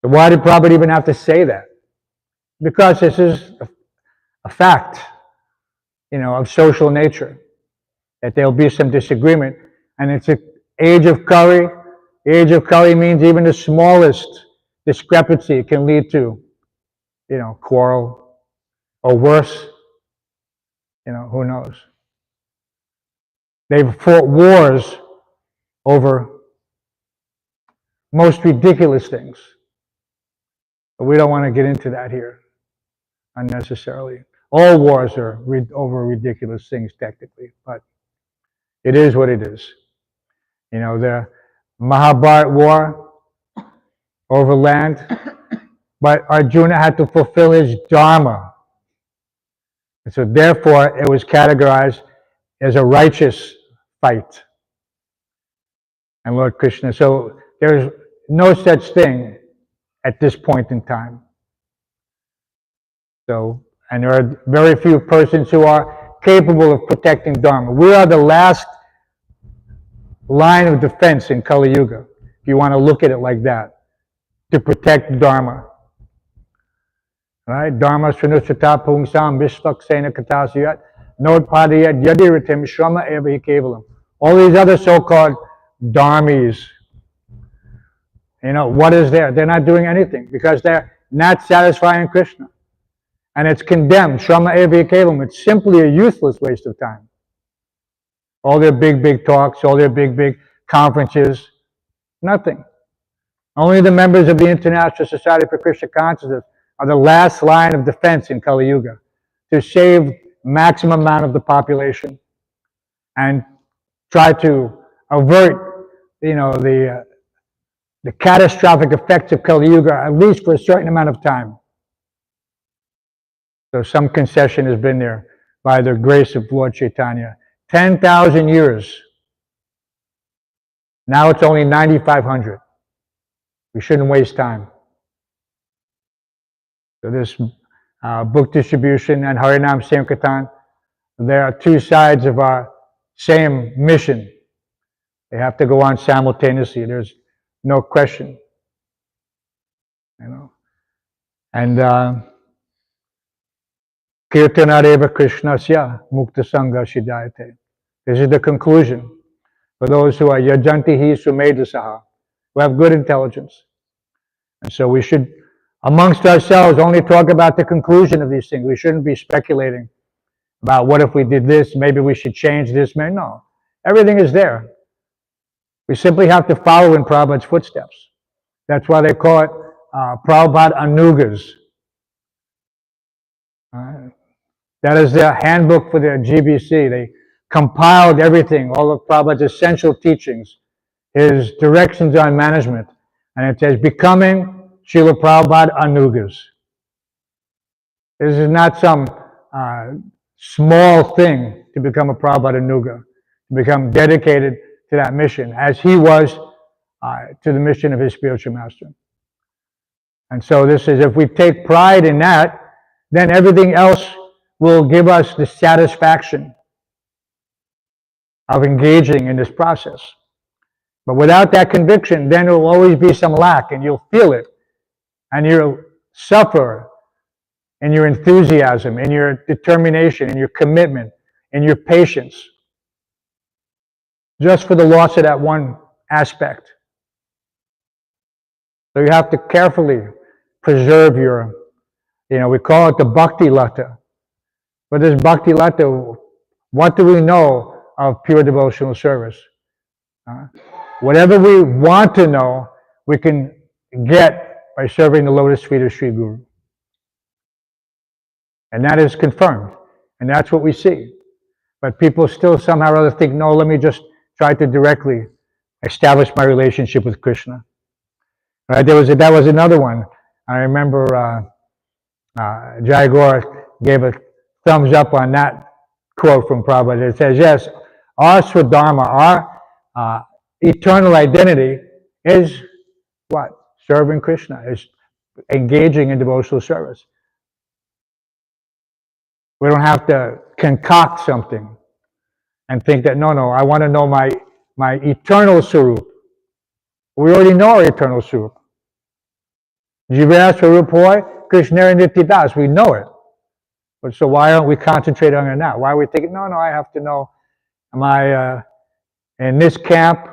So why did Prabhupada even have to say that? Because this is a fact, of social nature, that there'll be some disagreement. And it's an age of Kali. The age of Kali means even the smallest discrepancy can lead to, quarrel, or worse, who knows. They've fought wars over most ridiculous things. But we don't want to get into that here unnecessarily. All wars are over ridiculous things technically, but it is what it is. The Mahabharata war over land, but Arjuna had to fulfill his dharma. And so therefore it was categorized as a righteous fight. And Lord Krishna, so there's no such thing at this point in time. So, and there are very few persons who are capable of protecting Dharma. We are the last line of defense in Kali Yuga, if you want to look at it like that, to protect Dharma. Right? Dharma srinusata pungsam vishvaksena katasiyat nodpadiyat yadiritim shrama evahi kevalam. All these other so-called dharmis, what is there? They're not doing anything because they're not satisfying Krishna. And it's condemned. Shrama evahi kevalam. It's simply a useless waste of time. All their big talks, all their big conferences, nothing. Only the members of the International Society for Krishna Consciousness are the last line of defense in Kali Yuga to save maximum amount of the population and try to avert the catastrophic effects of Kali Yuga, at least for a certain amount of time. So some concession has been there by the grace of Lord Chaitanya. 10,000 years. Now it's only 9,500. We shouldn't waste time. So this book distribution and Harinam Sankirtan, there are two sides of our same mission. They have to go on simultaneously. There's no question. And Kirtanareva Krishnasya Mukta Sangha Shidayate. This is the conclusion for those who are Yajantihi Sumedasaha, who have good intelligence. And so we should, amongst ourselves, only talk about the conclusion of these things. We shouldn't be speculating about what if we did this, maybe we should change this. No, everything is there. We simply have to follow in Prabhupada's footsteps. That's why they call it Prabhupada Anugas. That is their handbook for their GBC. They compiled everything, all of Prabhupada's essential teachings, his directions on management. And it says, becoming Srila Prabhupada Anugas. This is not some small thing to become a Prabhupada Anuga, to become dedicated to that mission, as he was to the mission of his spiritual master. And so this is, if we take pride in that, then everything else will give us the satisfaction of engaging in this process. But without that conviction, then there will always be some lack, and you'll feel it, and you'll suffer in your enthusiasm, in your determination, in your commitment, in your patience, just for the loss of that one aspect. So you have to carefully preserve your, we call it the Bhakti Lata. But this Bhakti Lata, what do we know of pure devotional service? Whatever we want to know, we can get by serving the lotus feet of Sri Guru. And that is confirmed. And that's what we see. But people still somehow or other think, no, let me just try to directly establish my relationship with Krishna. Right? That was another one. I remember Jai Gaur gave a thumbs up on that quote from Prabhupada. It says, yes, our Swadharma, our eternal identity is what? Serving Krishna, is engaging in devotional service. We don't have to concoct something and think that, no, I want to know my eternal Swarup. We already know our eternal Swarup. Jivya Swarup Hoy, Krishna Nityadas, we know it. But so why don't we concentrate on it now? Why are we thinking, no, I have to know, am I in this camp,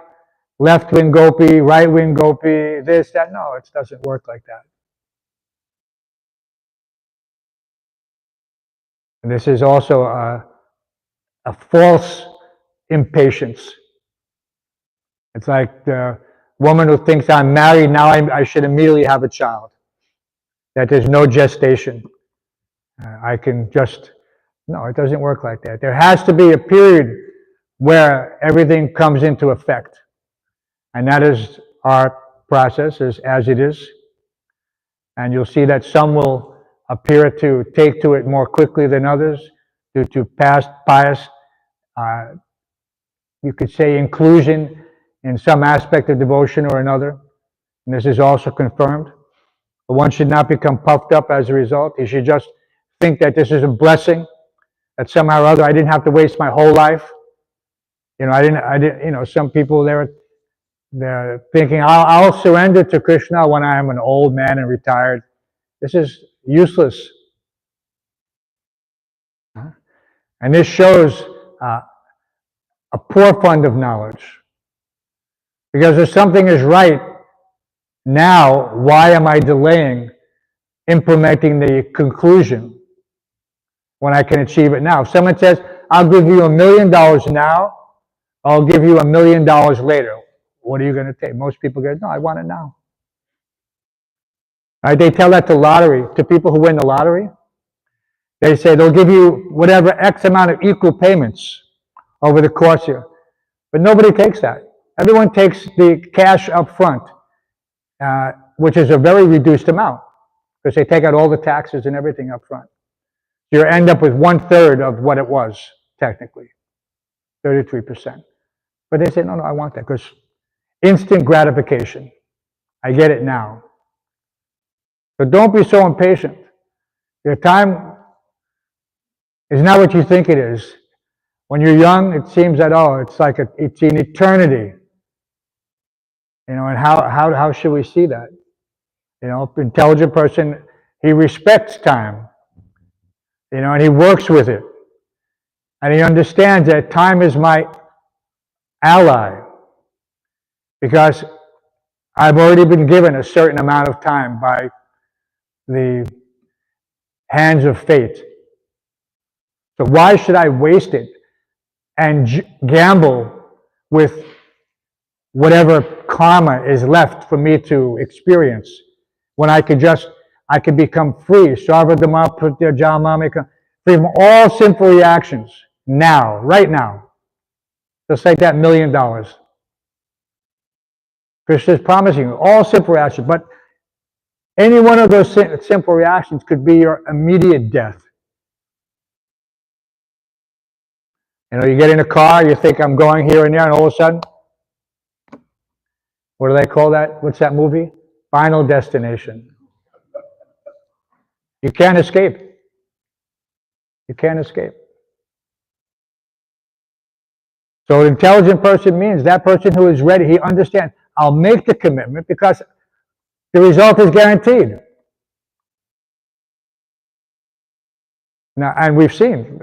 left-wing gopi, right-wing gopi, this, that? No, it doesn't work like that. And this is also a false impatience. It's like the woman who thinks I'm married, now I should immediately have a child. That there's no gestation. I can just, no, it doesn't work like that. There has to be a period where everything comes into effect. And that is our process, as it is. And you'll see that some will appear to take to it more quickly than others due to past pious, you could say, inclusion in some aspect of devotion or another. And this is also confirmed. But one should not become puffed up as a result. You should just think that this is a blessing, that somehow or other I didn't have to waste my whole life. I didn't, some people they're thinking, I'll surrender to Krishna when I am an old man and retired. This is useless. And this shows a poor fund of knowledge. Because if something is right now, why am I delaying implementing the conclusion when I can achieve it now? If someone says, I'll give you $1 million now, I'll give you $1 million later. What are you going to take? Most people go, no, I want it now. Right? They tell that to people who win the lottery. They say they'll give you whatever X amount of equal payments over the course here. But nobody takes that. Everyone takes the cash up front, which is a very reduced amount, because they take out all the taxes and everything up front. You end up with 1/3 of what it was, technically, 33%. But they say, no, I want that, because instant gratification. I get it now. But don't be so impatient. Your time is not what you think it is. When you're young, it seems that, it's an eternity. And how should we see that? Intelligent person, he respects time, and he works with it. And he understands that time is my ally, because I've already been given a certain amount of time by the hands of fate. So why should I waste it and gamble with whatever karma is left for me to experience, when I could become free, free from all simple reactions now, right now, just like that $1 million. Krishna is promising you all simple reactions, but any one of those simple reactions could be your immediate death. You get in a car, you think, I'm going here and there, and all of a sudden, what do they call that? What's that movie? Final Destination. You can't escape. You can't escape. So an intelligent person means that person who is ready, he understands, I'll make the commitment because the result is guaranteed. Now, and we've seen,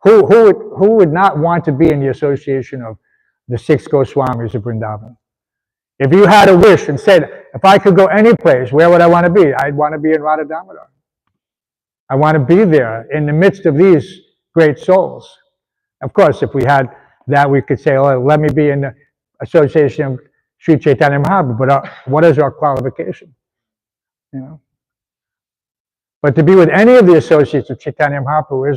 who would not want to be in the association of the 6 Goswamis of Vrindavan? If you had a wish and said, if I could go any place, where would I want to be? I'd want to be in Radha Damodar. I want to be there in the midst of these great souls. Of course, if we had that, we could say, let me be in the association of Sri Chaitanya Mahaprabhu, but what is our qualification? But to be with any of the associates of Chaitanya Mahaprabhu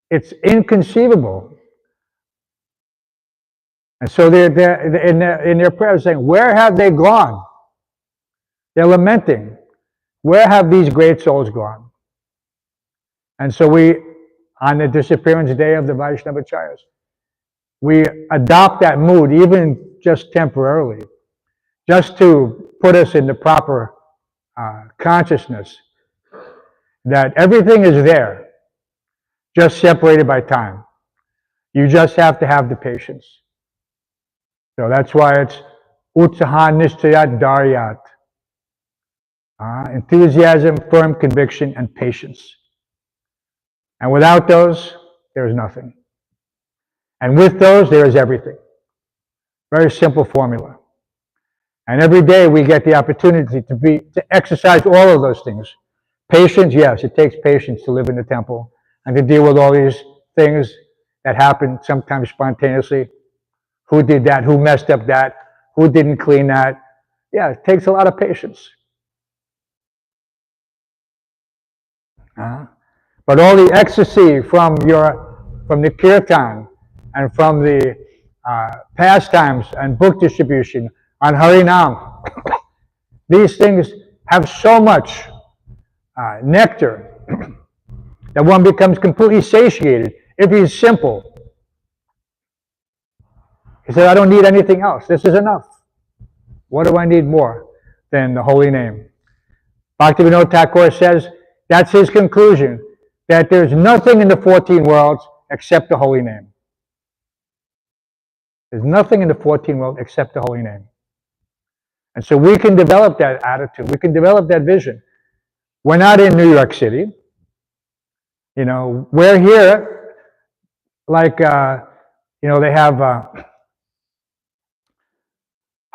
it's inconceivable. And so they're in their prayers saying, where have they gone? They're lamenting. Where have these great souls gone? And so on the disappearance day of the Vaishnavacharyas, we adopt that mood, even just temporarily, just to put us in the proper consciousness that everything is there, just separated by time. You just have to have the patience. So that's why it's utsaha nishchayat daryat. Enthusiasm, firm conviction, and patience. And without those, there is nothing. And with those, there is everything. Very simple formula. And every day we get the opportunity to exercise all of those things. Patience, yes, it takes patience to live in the temple and to deal with all these things that happen sometimes spontaneously. Who did that? Who messed up that? Who didn't clean that? Yeah, it takes a lot of patience. But all the ecstasy from the kirtan and from the pastimes and book distribution on Harinam, these things have so much nectar that one becomes completely satiated if he's simple. He said, I don't need anything else. This is enough. What do I need more than the holy name? Bhaktivinoda Thakur says, that's his conclusion, that there's nothing in the 14 worlds except the holy name. There's nothing in the 14 worlds except the holy name. And so we can develop that attitude. We can develop that vision. We're not in New York City. We're here like, they have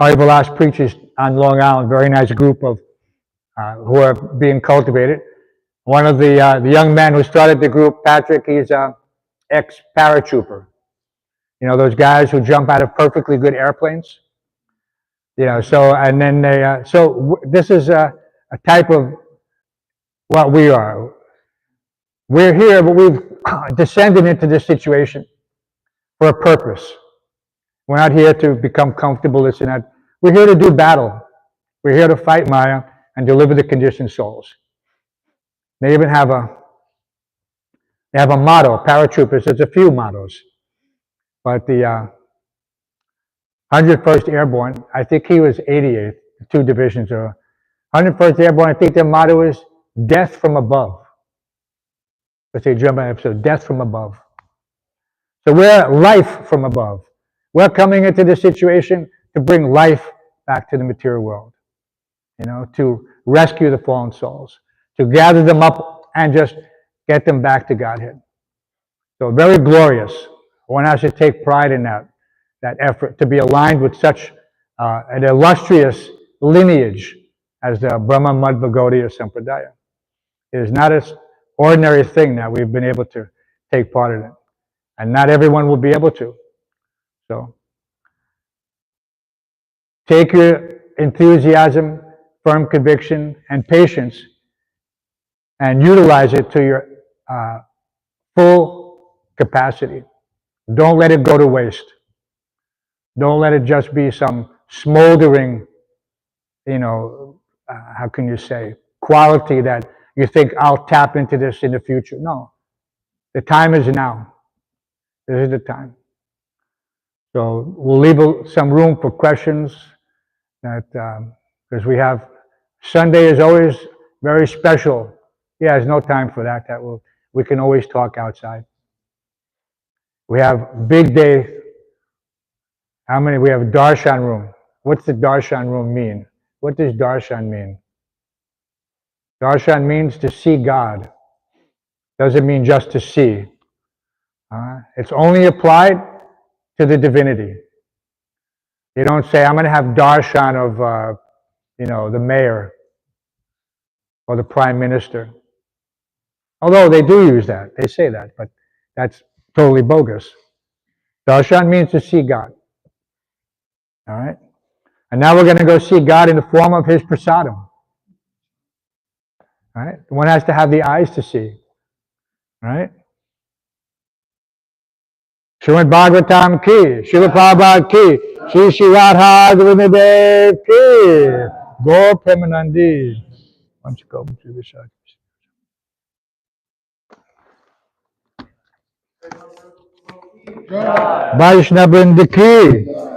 Hari Vilas preaches on Long Island, very nice group of who are being cultivated. One of the young men who started the group, Patrick, he's an ex-paratrooper. Those guys who jump out of perfectly good airplanes. So this is a type of what we are. We're here, but we've descended into this situation for a purpose. We're not here to become comfortable, this and that. We're here to do battle. We're here to fight Maya and deliver the conditioned souls. They even have a motto, paratroopers. There's a few mottos, but the 101st Airborne, I think he was 88th, 2 divisions are 101st Airborne. I think their motto is "Death from above." Let's say German episode, "Death from above." So we're life from above. We're coming into this situation to bring life back to the material world, to rescue the fallen souls, to gather them up and just get them back to Godhead. So very glorious. One has to take pride in that effort to be aligned with such an illustrious lineage as the Brahma Madhva Gaudiya Sampradaya. It is not an ordinary thing that we've been able to take part in it. And not everyone will be able to. So take your enthusiasm, firm conviction, and patience and utilize it to your full capacity. Don't let it go to waste. Don't let it just be some smoldering, how can you say, quality that you think, I'll tap into this in the future. No. The time is now. This is the time. So we'll leave some room for questions because we have, Sunday is always very special. Yeah, there's no time for that. We can always talk outside. We have big day. How many? We have darshan room. What's the darshan room mean? What does darshan mean? Darshan means to see God. Doesn't mean just to see. It's only applied to the divinity. You don't say, I'm going to have darshan of, the mayor or the prime minister. Although they do use that. They say that, but that's totally bogus. Darshan means to see God. All right? And now we're going to go see God in the form of His prasadam. All right? One has to have the eyes to see. All right? Śrimad Bhāgavatam ki, Śrīla Prabhupada ki, Shri Shri Radha Govindadev ki, Gaur Premanandi. Why don't you go to the side? Vaishnava Vrinda ki.